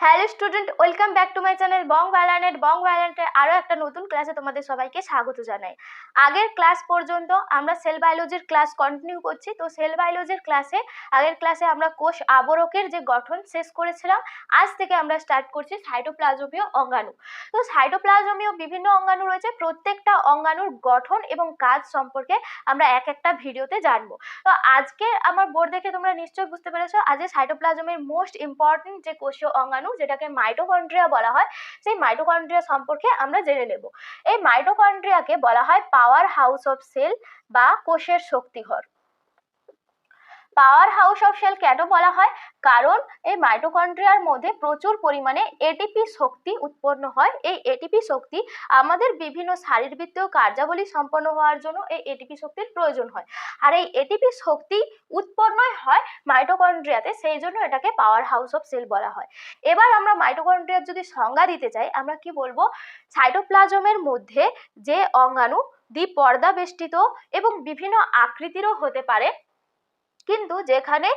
Hello student, welcome back to my channel Bong ভ্যালেন্টের আরও একটা নতুন ক্লাসে তোমাদের সবাইকে স্বাগত জানাই। আগের ক্লাস পর্যন্ত আমরা সেল বায়োলজির ক্লাস কন্টিনিউ করছি। তো সেল বায়োলজির আগের ক্লাসে আমরা কোষ আবরকের যে গঠন শেষ করেছিলাম। আজ থেকে আমরা স্টার্ট করছি সাইটোপ্লাজমীয় অঙ্গাণু। তো সাইটোপ্লাজমীয় বিভিন্ন অঙ্গাণু রয়েছে, প্রত্যেকটা অঙ্গাণুর গঠন এবং কাজ সম্পর্কে আমরা এক একটা ভিডিওতে জানবো। তো আজকে আমার বোর্ড দেখে তোমরা নিশ্চয়ই বুঝতে পেরেছো, আজকে সাইটোপ্লাজমের মোস্ট ইম্পর্টেন্ট যে কোষীয় অঙ্গাণু যেটাকে মাইটোকন্ড্রিয়া বলা হয়, সেই মাইটোকন্ড্রিয়া সম্পর্কে আমরা জেনে নেব। এই মাইটোকন্ড্রিয়াকে বলা হয় পাওয়ার হাউস অফ সেল বা কোষের শক্তিঘর। পাওয়ার হাউস অফ সেল কেন বলা হয়? কারণ এই মাইটোকন্ড্রিয়ার মধ্যে প্রচুর পরিমাণে এটিপি শক্তি উৎপন্ন হয়। এই এটিপি শক্তি আমাদের বিভিন্ন শারীরবৃত্তীয় কার্যাবলী সম্পন্ন হওয়ার জন্য এই এটিপি শক্তির প্রয়োজন হয়, আর এই এটিপি শক্তি উৎপন্নই হয় মাইটোকন্ড্রিয়াতে, সেই জন্য এটাকে পাওয়ার হাউস অফ সেল বলা হয়। এবার আমরা মাইটোকন্ড্রিয়ার যদি সংজ্ঞা দিতে চাই, আমরা কি বলবো? সাইটোপ্লাজমের মধ্যে যে অঙ্গাণু দ্বিপর্দা বেষ্টিত এবং বিভিন্ন আকৃতিরও হতে পারে, কিন্তু যেখানে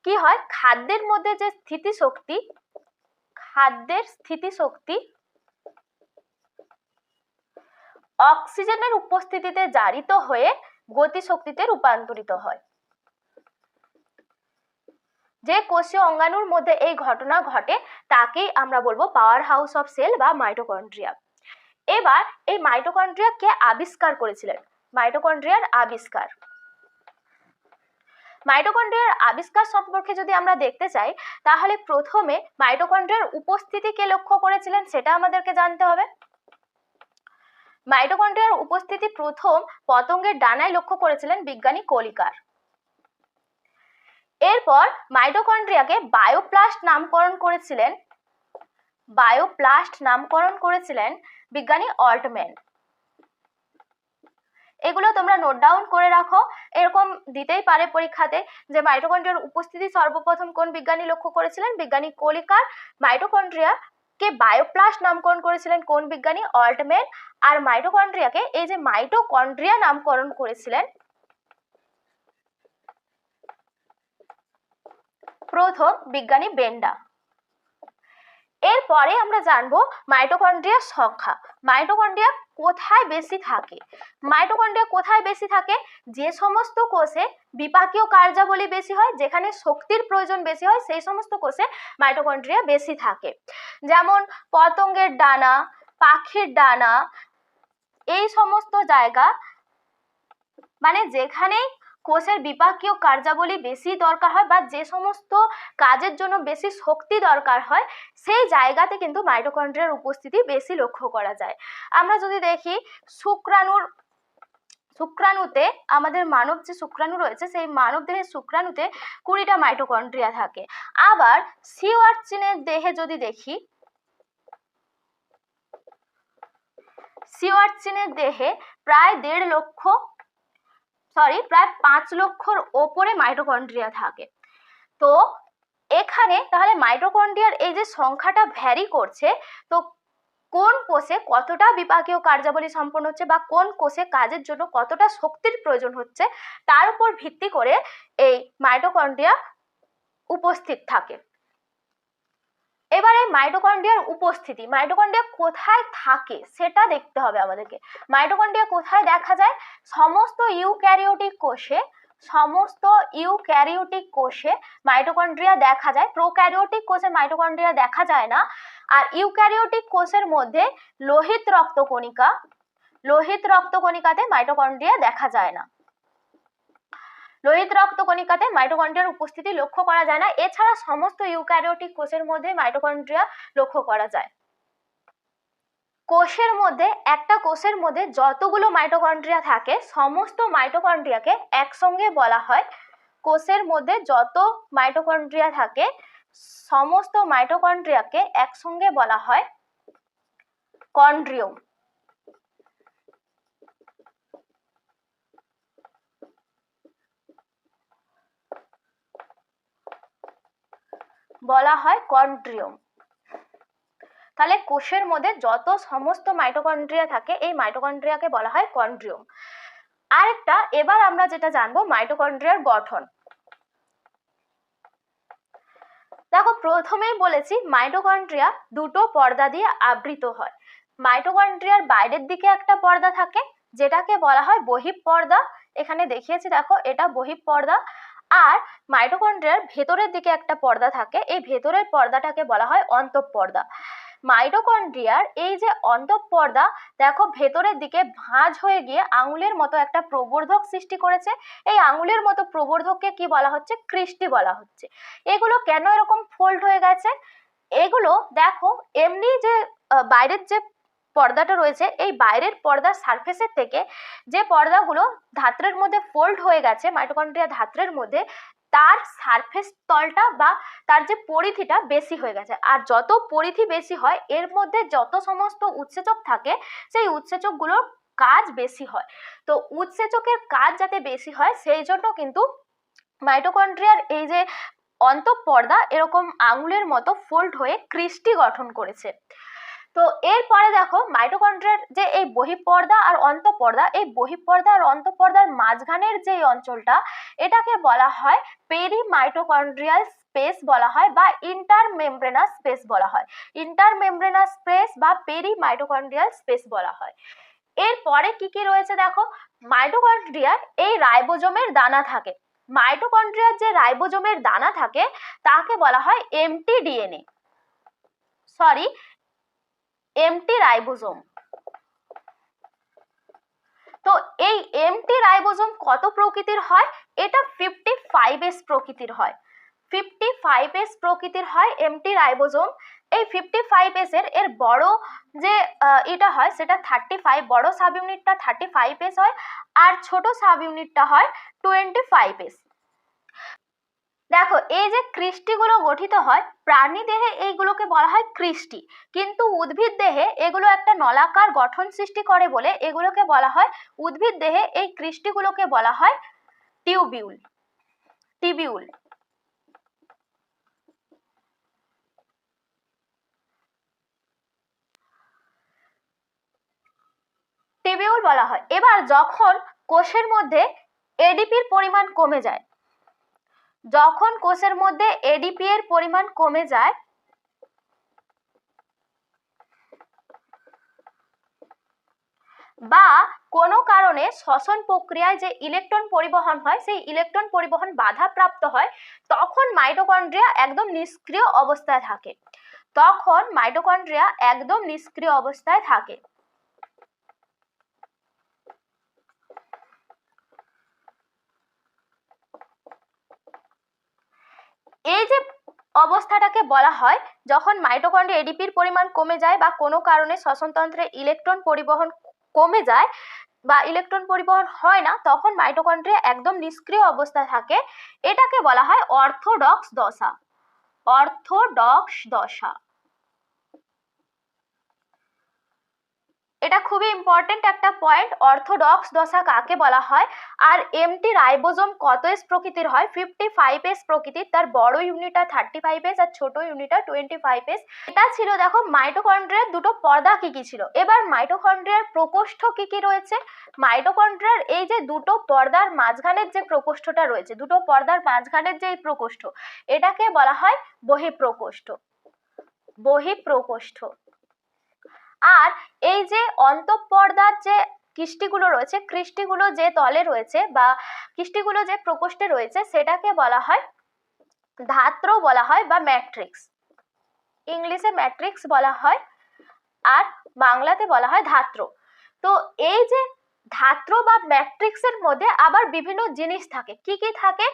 কি হয়, খাদ্যের মধ্যে যে স্থিতিশক্তি অক্সিজেনের উপস্থিতিতে জারিত হয়ে গতিশক্তিতে রূপান্তরিত হয়। যে কোষীয় অঙ্গাণুর মধ্যে এই ঘটনা ঘটে তাকেই আমরা বলবো পাওয়ার হাউস অফ সেল বা মাইটোকন্ড্রিয়া। এবার এই মাইটোকন্ড্রিয়া কে আবিষ্কার করেছিলেন? মাইটোকন্ড্রিয়ার আবিষ্কার সম্পর্কে যদি আমরা দেখতে চাই, তাহলে প্রথমে মাইটোকন্ড্রিয়ার উপস্থিতিকে লক্ষ্য করেছিলেন সেটা আমাদেরকে জানতে হবে। মাইটোকন্ড্রিয়ার উপস্থিতি প্রথম পতঙ্গের ডানায় লক্ষ্য করেছিলেন বিজ্ঞানী কলিকার। এরপর মাইটোকন্ড্রিয়াকে বায়োপ্লাস্ট নামকরণ করেছিলেন বিজ্ঞানী অল্টম্যান। এগুলো তোমরা নোট ডাউন করে রাখো, এরকম দিতেই পারে পরীক্ষাতে যে মাইটোকন্ড্রিয়ার উপস্থিতি সর্বপ্রথম কোন বিজ্ঞানী লক্ষ্য করেছিলেন? বিজ্ঞানী কলিকার। মাইটোকন্ড্রিয়াকে বায়োপ্লাস্ট নামকরণ করেছিলেন কোন বিজ্ঞানী? অল্টম্যান। আর মাইটোকন্ড্রিয়াকে এই যে মাইটোকন্ড্রিয়া নামকরণ করেছিলেন প্রথম বিজ্ঞানী বেন্ডা। এরপরে আমরা জানবো মাইটোকন্ড্রিয়ার সংখ্যা। মাইটোকন্ড্রিয়া কোথায় বেশি থাকে? যে সমস্ত কোষে বিপাকীয় কার্যাবলী বেশি হয়, যেখানে শক্তির প্রয়োজন বেশি হয়, সেই সমস্ত কোষে মাইটোকন্ড্রিয়া বেশি থাকে। যেমন পতঙ্গের ডানা, পাখির ডানা, এই সমস্ত জায়গা, মানে যেখানে কোষের বিপাকীয় কার্যাবলী বেশি দরকার হয় বা যে সমস্ত কাজের জন্য বেশি শক্তি দরকার হয়, সেই জায়গাতে কিন্তু মাইটোকন্ড্রিয়ার উপস্থিতি বেশি লক্ষ্য করা যায়। আমরা যদি দেখি শুক্রাণুতে, আমাদের মানব যে শুক্রাণু রয়েছে, সেই মানব দেহের শুক্রাণুতে 20টা মাইটোকন্ড্রিয়া থাকে। আবার সি ওয়ার্চিনের দেহে যদি দেখি, সি ওয়ার্চিনের দেহে প্রায় 5 লক্ষর ওপরে মাইটোকন্ড্রিয়া থাকে। তো এখানে তাহলে মাইটোকন্ড্রিয়ার এই যে সংখ্যাটা ভ্যারি করছে, তো কোন কোষে কতটা বিপাকীয় কার্যাবলী সম্পন্ন হচ্ছে বা কোন কোষে কাজের জন্য কতটা শক্তির প্রয়োজন হচ্ছে, তার উপর ভিত্তি করে এই মাইটোকন্ড্রিয়া উপস্থিত থাকে। এবারে মাইটোকন্ড্রিয়ার উপস্থিতি, মাইটোকন্ড্রিয়া কোথায় থাকে সেটা দেখতে হবে আমাদেরকে। মাইটোকন্ড্রিয়া কোথায় দেখা যায়? সমস্ত ইউক্যারিওটিক কোষে মাইটোকন্ড্রিয়া দেখা যায়। প্রোক্যারিওটিক কোষে মাইটোকন্ড্রিয়া দেখা যায় না। আর ইউক্যারিওটিক কোষের মধ্যে লোহিত রক্তকণিকাতে মাইটোকন্ড্রিয়া দেখা যায় না। লোহিত রক্তকণিকাতে মাইটোকন্ড্রিয়ার উপস্থিতি লক্ষ্য করা যায় না। এছাড়া সমস্ত ইউক্যারিওটিক কোষের মধ্যে মাইটোকন্ড্রিয়া লক্ষ্য করা যায়। একটা কোষের মধ্যে যতগুলো মাইটোকন্ড্রিয়া থাকে, সমস্ত মাইটোকন্ড্রিয়াকে একসঙ্গে বলা হয়, কোষের মধ্যে যত মাইটোকন্ড্রিয়া থাকে সমস্ত মাইটোকন্ড্রিয়াকে একসঙ্গে বলা হয় কন্ড্রিওম। তাহলে কোষের মধ্যে যত সমস্ত মাইটোকন্ড্রিয়া থাকে, এই মাইটোকন্ড্রিয়াকে বলা হয় কন্ড্রিওম। আরেকটা, এবার আমরা যেটা জানবো মাইটোকন্ড্রিয়ার গঠন। দেখো প্রথমেই বলেছি মাইটোকন্ড্রিয়া দুটো পর্দা দিয়ে আবৃত হয়। মাইটোকন্ড্রিয়ার বাইরের দিকে একটা পর্দা থাকে যেটাকে বলা হয় বহিঃপর্দা, এখানে দেখিয়েছি দেখো, এটা বহিঃপর্দা। আর মাইটোকন্ড্রিয়ার ভেতরের দিকে একটা পর্দা থাকে, এই ভেতরের পর্দাটাকে বলা হয় অন্তঃপর্দা। মাইটোকন্ড্রিয়ার এই যে অন্তঃপর্দা দেখো ভেতরের দিকে ভাঁজ হয়ে গিয়ে আঙুলের মতো একটা প্রবর্ধক সৃষ্টি করেছে। এই আঙুলের মতো প্রবর্ধককে কি বলা হচ্ছে? ক্রিস্টি বলা হচ্ছে। এগুলো কেন এরকম ফোল্ড হয়ে গেছে? এগুলো দেখো এমনি যে বাইরের যে পর্দাটা রয়েছে, এই বাইরের পর্দার সারফেসের থেকে যে পর্দাগুলো ধাত্রের মধ্যে ফোল্ড হয়ে গেছে মাইটোকন্ড্রিয়া ধাত্রের মধ্যে, তার সারফেস তলটা বা তার যে পরিধিটা বেশি হয়ে গেছে। আর যত পরিধি বেশি হয় এর মধ্যে যত সমস্ত উৎসেচক থাকে সেই উৎসেচকগুলোর কাজ বেশি হয়। তো উৎসেচকের কাজ যাতে বেশি হয় সেই জন্য কিন্তু মাইটোকন্ড্রিয়ার এই যে অন্তঃপর্দা এরকম আঙুলের মতো ফোল্ড হয়ে ক্রিস্টি গঠন করেছে। তো এরপরে দেখো মাইটোকন্ড্রিয়ার যে এই বহিঃপর্দা আর অন্তঃপর্দা, এই বহিঃপর্দা আর অন্তঃপর্দার মাঝখানের যে অঞ্চলটা, এটাকে বলা হয় পেরিমাইটোকন্ড্রিয়াল স্পেস বলা হয় বা ইন্টারমেমব্রেনাস স্পেস বলা হয়। ইন্টারমেমব্রেনাস স্পেস বা পেরিমাইটোকন্ড্রিয়াল স্পেস বলা হয়। এরপরে কি কি রয়েছে দেখো, মাইটোকন্ড্রিয়ার এই রাইবোজোমের দানা থাকে। মাইটোকন্ড্রিয়ার যে রাইবোজোমের দানা থাকে তাকে বলা হয় MT DNA, sorry MT ribosome. তো এই এমটি রাইবোজোম কত প্রকৃতির হয়? এটা 55S প্রকৃতির হয়। 55S প্রকৃতির হয় এমটি রাইবোজোম। এই 55S এর বড় যে এটা হয় সেটা 35, বড় সাব ইউনিটটা 35S হয় আর ছোট সাব ইউনিটটা হয় 25S। দেখো এই যে ক্রিস্টিগুলো গঠিত হয়, প্রাণী দেহে এইগুলোকে বলা হয় ক্রিস্টি, কিন্তু উদ্ভিদ দেহে এগুলো একটা নলাকার গঠন সৃষ্টি করে বলে এগুলোকে বলা হয়, উদ্ভিদ দেহে এই ক্রিস্টিগুলোকে বলা হয় টিউবিউল। টিবিউল। টিবিউল বলা হয়। এবার যখন কোষের মধ্যে এডিপির পরিমাণ কমে যায়, যখন কোষের মধ্যে এডিপি এর পরিমাণ কমে যায় বা কোনো কারণে শ্বসন প্রক্রিয়ায় যে ইলেকট্রন পরিবহন হয় সেই ইলেকট্রন পরিবহন বাধাপ্রাপ্ত হয়, তখন মাইটোকন্ড্রিয়া একদম নিষ্ক্রিয় অবস্থায় থাকে। তখন মাইটোকন্ড্রিয়া একদম নিষ্ক্রিয় অবস্থায় থাকে। এই যে অবস্থাটাকে বলা হয় যখন মাইটোকন্ড্রিয়া এডিপির পরিমাণ কমে যায় বা কোনো কারণে শ্বসনতন্ত্রে ইলেকট্রন পরিবহন কমে যায় বা ইলেকট্রন পরিবহন হয় না, তখন মাইটোকন্ড্রিয়া একদম নিষ্ক্রিয় অবস্থায় থাকে। এটাকে বলা হয় অর্থোডক্স দশা। অর্থোডক্স দশা, এটা খুবই ইম্পর্টেন্ট একটা পয়েন্ট। অর্থোডক্স দশা কাকে বলা হয়? আর এমটি রাইবোজোম কত এস প্রকৃতির হয়? 55S প্রকৃতির। তার বড় ইউনিটটা 35S আর ছোট ইউনিটটা 25S। এটা ছিল দেখো মাইটোকন্ড্রিয়ার দুটো পর্দা কি কি ছিল। এবার মাইটোকন্ড্রিয়ার প্রকোষ্ঠ কি কি রয়েছে। মাইটোকন্ড্রিয়ার এই যে দুটো পর্দার মাঝখানের যে প্রকোষ্ঠটা রয়েছে, দুটো পর্দার মাঝখানের যে প্রকোষ্ঠ, এটাকে বলা হয় বহিঃপ্রকোষ্ঠ। বহিঃপ্রকোষ্ঠ। আর এই যে অন্তঃপর্দার যে কিষ্টিগুলো রয়েছে, কৃষ্টিগুলো যে তলে রয়েছে বা কিষ্টিগুলো যে প্রকোষ্ঠে রয়েছে সেটাকে বলা হয় ধাত্র বলা হয় বা ম্যাট্রিক্স। ইংলিশে ম্যাট্রিক্স বলা হয় আর বাংলাতে বলা হয় ধাত্র। তো এই যে ধাত্র বা ম্যাট্রিক্সের মধ্যে আবার বিভিন্ন জিনিস থাকে। কি কি থাকে?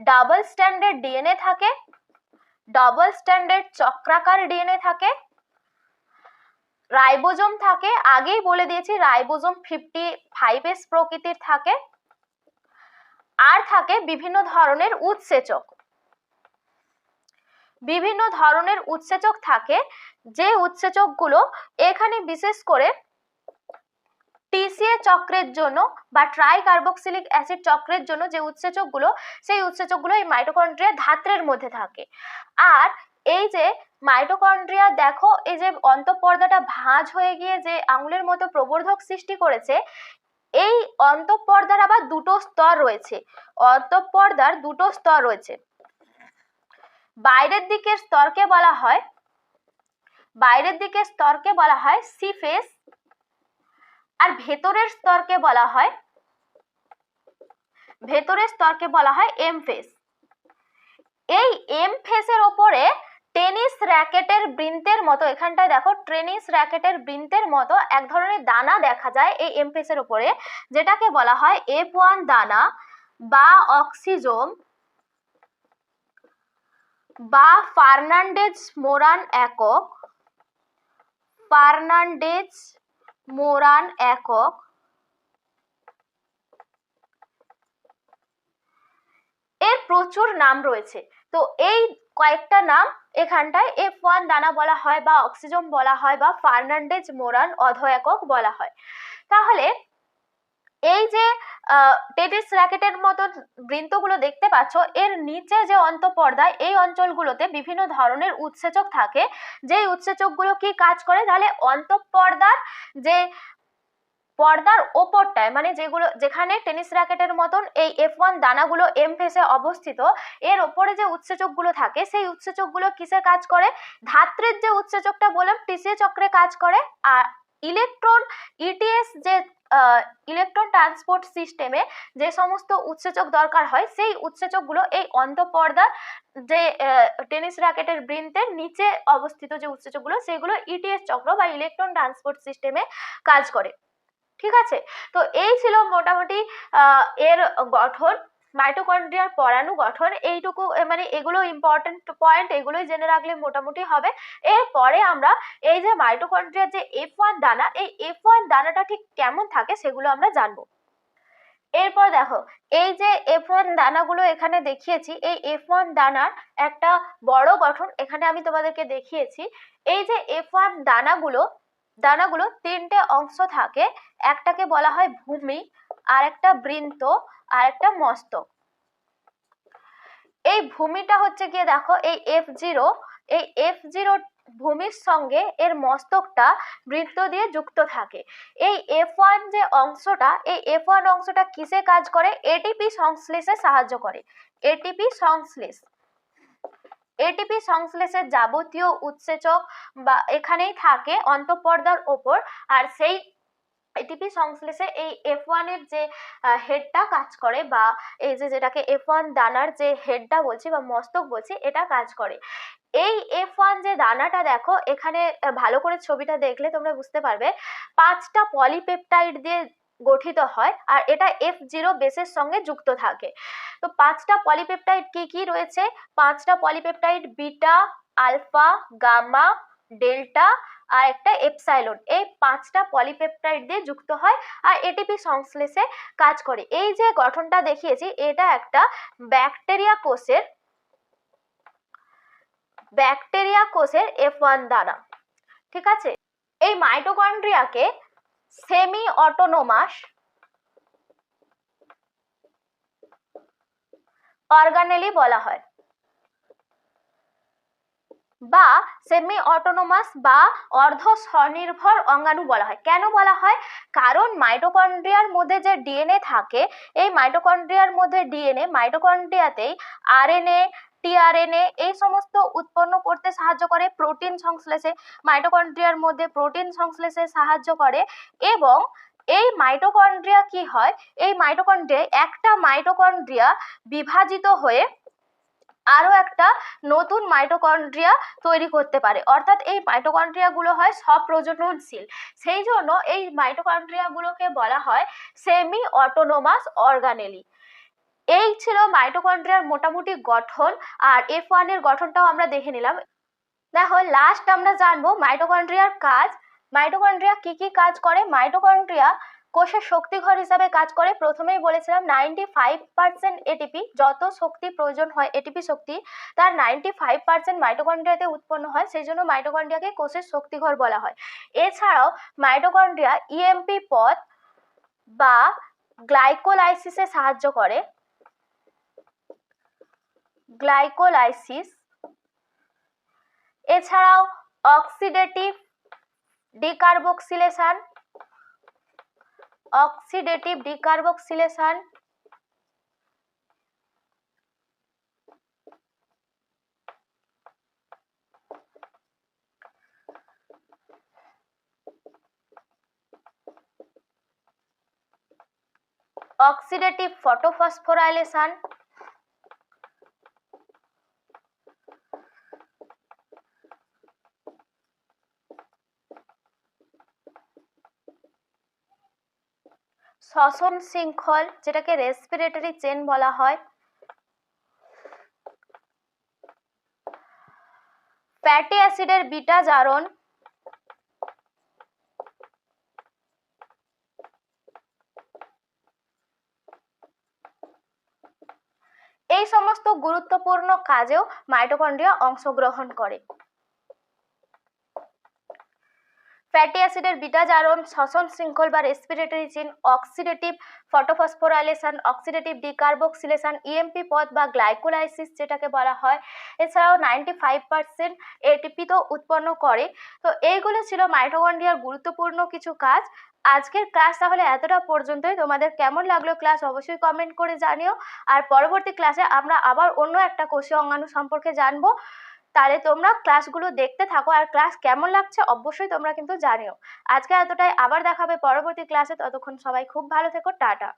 ডাবল স্ট্যান্ডার্ড ডিএনএ থাকে, ডাবল স্ট্যান্ডার্ড চক্রাকার ডিএনএ থাকে, রাইবোজোম থাকে, আগেই বলে দিয়েছি রাইবোজোম 55S প্রকৃতির থাকে, আর থাকে বিভিন্ন ধরনের উৎসেচক। বিভিন্ন ধরনের উৎসেচক থাকে, যে উৎসেচকগুলো এখানে বিশেষ করে টিসিএ চক্রের জন্য বা ট্রাইকার্বক্সিলিক অ্যাসিড চক্রের জন্য যে উৎসেচকগুলো, সেই উৎসেচকগুলো এই মাইটোকন্ড্রিয়া ধাত্রের মধ্যে থাকে। আর এই যে মাইটোকন্ড্রিয়া দেখো এই যে অন্তঃপর্দাটা ভাঁজ হয়ে গিয়ে যে আঙুলের মতো প্রবর্ধক সৃষ্টি করেছে, এই অন্তঃপর্দার আবার দুটো স্তর রয়েছে। অন্তঃপর্দার দুটো স্তর রয়েছে। বাইরের দিকের স্তরকে বলা হয় সি ফেস, আর ভেতরের স্তরকে বলা হয় এম ফেস। এই এম ফেসের ওপরে টেনিস র্যাকেটের বৃন্তের মতো, এখানটায় দেখো টেনিস র্যাকেটের বৃন্তের মতো এক ধরনের দানা দেখা যায় এই এম ফেসের ওপরে, যেটাকে বলা হয় F1 দানা বা অক্সিজোম বা ফার্নান্ডেজ মোরান একক। এর প্রচুর নাম রয়েছে, তো এই কয়েকটা নাম এখানটায় F1 দানা বলা হয় বা অক্সিজোম বলা হয় বা ফার্নান্ডেজ মোরান অধ একক বলা হয়। তাহলে এই যে টেনিস র্যাকেটের মতো বৃন্তগুলো দেখতে পাচ্ছ, এর নিচে যে অন্তঃপর্দায় এই অঞ্চলগুলোতে বিভিন্ন ধরনের উৎসেচক থাকে, যেই উৎসেচকগুলো কি কাজ করে, তাহলে অন্তঃপর্দার যে পর্দার ওপরটায়, মানে যেখানে টেনিস র্যাকেটের মতন এই F1 দানাগুলো এম ফেসে অবস্থিত, এর ওপরে যে উৎসেচকগুলো থাকে সেই উৎসেচকগুলো কিসে কাজ করে, ধাত্রের যে উৎসেচকটা বললাম টিসিএ চক্রে কাজ করে। আর ইলেকট্রন ইটিএস যে ইলেকট্রন ট্রান্সপোর্ট সিস্টেমে যে সমস্ত উৎসেচক দরকার হয়, সেই উৎসেচকগুলো এই অন্তঃপর্দার যে টেনিস র্যাকেটের বৃন্তের নিচে অবস্থিত যে উৎসেচকগুলো, সেগুলো ইটিএস চক্র বা ইলেকট্রন ট্রান্সপোর্ট সিস্টেমে কাজ করে। ঠিক আছে, তো এই ছিল মোটামুটি এর গঠন, মাইটোকন্ড্রিয়ার পরাণু গঠন। এইটুকু মানে এগুলো ইম্পর্টেন্ট পয়েন্ট, এগুলোই জেনে রাখলে মোটামুটি হবে। এরপরে আমরা এই যে মাইটোকন্ড্রিয়ার যে F1 দানা, এই F1 দানাটা ঠিক কেমন থাকে সেগুলো আমরা জানবো। এরপর দেখো, এই যে F1 দানাগুলো এখানে দেখিয়েছি, এই F1 দানার একটা বড় গঠন এখানে আমি তোমাদেরকে দেখিয়েছি। এই যে F1 দানাগুলো তিনটে অংশ থাকে, একটাকে বলা হয় ভূমি, আর একটা বৃন্ত, আর একটা মস্তক। এই ভূমিটা হচ্ছে গিয়ে দেখো এই F0 ভূমির সঙ্গে এর মস্তকটা বৃত্ত দিয়ে যুক্ত থাকে। এই F1 যে অংশটা, এই F1 অংশটা কিসে কাজ করে, এটিপি সংশ্লেষে সাহায্য করে। এটিপি সংশ্লেষের যাবতীয় উৎসেচক বা এখানেই থাকে অন্তঃপর্দার ওপর, আর সেই এটিপি সংশ্লেষে এই F1 এর যে হেডটা কাজ করে, বা এই যে যেটাকে F1 দানার যে হেডটা বলছি বা মস্তক বলছি, এটা কাজ করে। এই F1 যে দানাটা দেখো এখানে ভালো করে ছবিটা দেখলে তোমরা বুঝতে পারবে, 5টা পলিপেপটাইড দিয়ে গঠিত হয়, আর এটা F0 বেসের সঙ্গে যুক্ত থাকে। তো 5টা পলিপেপটাইড কি কি রয়েছে, 5টা polypeptide beta, alpha, gamma, delta আর একটা এপসাইলন, এই 5টা পলিপেপটাইড দিয়ে যুক্ত হয় আর এটিপি সংশ্লেষে কাজ করে। এই যে গঠনটা দেখিয়েছি, এটা একটা ব্যাকটেরিয়া কোষের F1 দানা। ঠিক আছে, এই মাইটোকন্ড্রিয়াকে সেমি অটোনোমাস অর্গানেলি বলা হয়, বা সেমি অটোনোমাস বা অর্ধ স্বনির্ভর অঙ্গাণু বলা হয়। কেন বলা হয়, কারণ মাইটোকন্ড্রিয়ার মধ্যে যে ডিএনএ থাকে, এই মাইটোকন্ড্রিয়ার মধ্যে ডিএনএ মাইটোকন্ড্রিয়াতেই আরএনএ, টিআরএনএ এই সমস্ত উৎপন্ন করতে সাহায্য করে, প্রোটিন সংশ্লেষে মাইটোকন্ড্রিয়ার মধ্যে প্রোটিন সংশ্লেষে সাহায্য করে। এবং এই মাইটোকন্ড্রিয়া কি হয়, এই মাইটোকন্ড্রিয়ায় একটা মাইটোকন্ড্রিয়া বিভাজিত হয়ে আরো একটা নতুন মাইটোকন্ড্রিয়া তৈরি করতে পারে, অর্থাৎ এই মাইটোকন্ড্রিয়া গুলো হয় স্বপ্রজননশীল। সেই জন্য এই মাইটোকন্ড্রিয়া গুলোকে বলা হয় সেমি অটোনোমাস অর্গানেলি। এই ছিল মাইটোকন্ড্রিয়ার মোটামুটি গঠন, আর F1 এর গঠনটাও আমরা দেখে নিলাম। দেখো, লাস্ট আমরা জানবো মাইটোকন্ড্রিয়ার কাজ। মাইটোকন্ড্রিয়া কি কি কাজ করে, মাইটোকন্ড্রিয়া কোষের শক্তিঘর হিসাবে কাজ করে। প্রথমেই বলেছিলাম 95% এটিপি, যত শক্তি প্রয়োজন হয় এটিপি শক্তি, তার 95% মাইটোকন্ড্রিয়াতে উৎপন্ন হয়, সেই জন্য মাইটোকন্ড্রিয়াকে কোষের শক্তিঘর বলা হয়। এছাড়াও মাইটোকন্ড্রিয়া ইএমপি পথ বা গ্লাইকোলাইসিসে সাহায্য করে, এছাড়াও অক্সিডেটিভ ডিকার্বক্সিলেশন অক্সিডেটিভ ফটোফসফোরাইলেশন, শ্বসন শৃঙ্খল যেটাকে রেসপিরেটরি চেন বলা হয়, ফ্যাটি অ্যাসিডের বিটা জারণ, এই সমস্ত গুরুত্বপূর্ণ কাজেও মাইটোকন্ড্রিয়া অংশগ্রহণ করে। ফ্যাটি অ্যাসিডের বিটা জারণ, শ্বসন শৃঙ্খল বা respiratory chain, oxidative photophosphorylation, oxidative decarboxylation, EMP পথ বা গ্লাইকোলাইসিস যেটাকে বলা হয়, এছাড়াও 95% এটিপি তো উৎপন্ন করে। তো এইগুলো ছিল মাইটোকন্ড্রিয়ার গুরুত্বপূর্ণ কিছু কাজ। আজকের ক্লাস তাহলে এতটা পর্যন্তই। তোমাদের কেমন লাগলো ক্লাস অবশ্যই কমেন্ট করে জানিও। আর পরবর্তী ক্লাসে আমরা আবার অন্য একটা কোষীয় অঙ্গাণু সম্পর্কে জানবো। তাহলে তোমরা ক্লাসগুলো দেখতে থাকো, আর ক্লাস কেমন লাগছে অবশ্যই তোমরা কিন্তু জানিও। আজকে এতটাই, আবার দেখাবে পরবর্তী ক্লাসে। ততক্ষণ সবাই খুব ভালো থেকো, টাটা।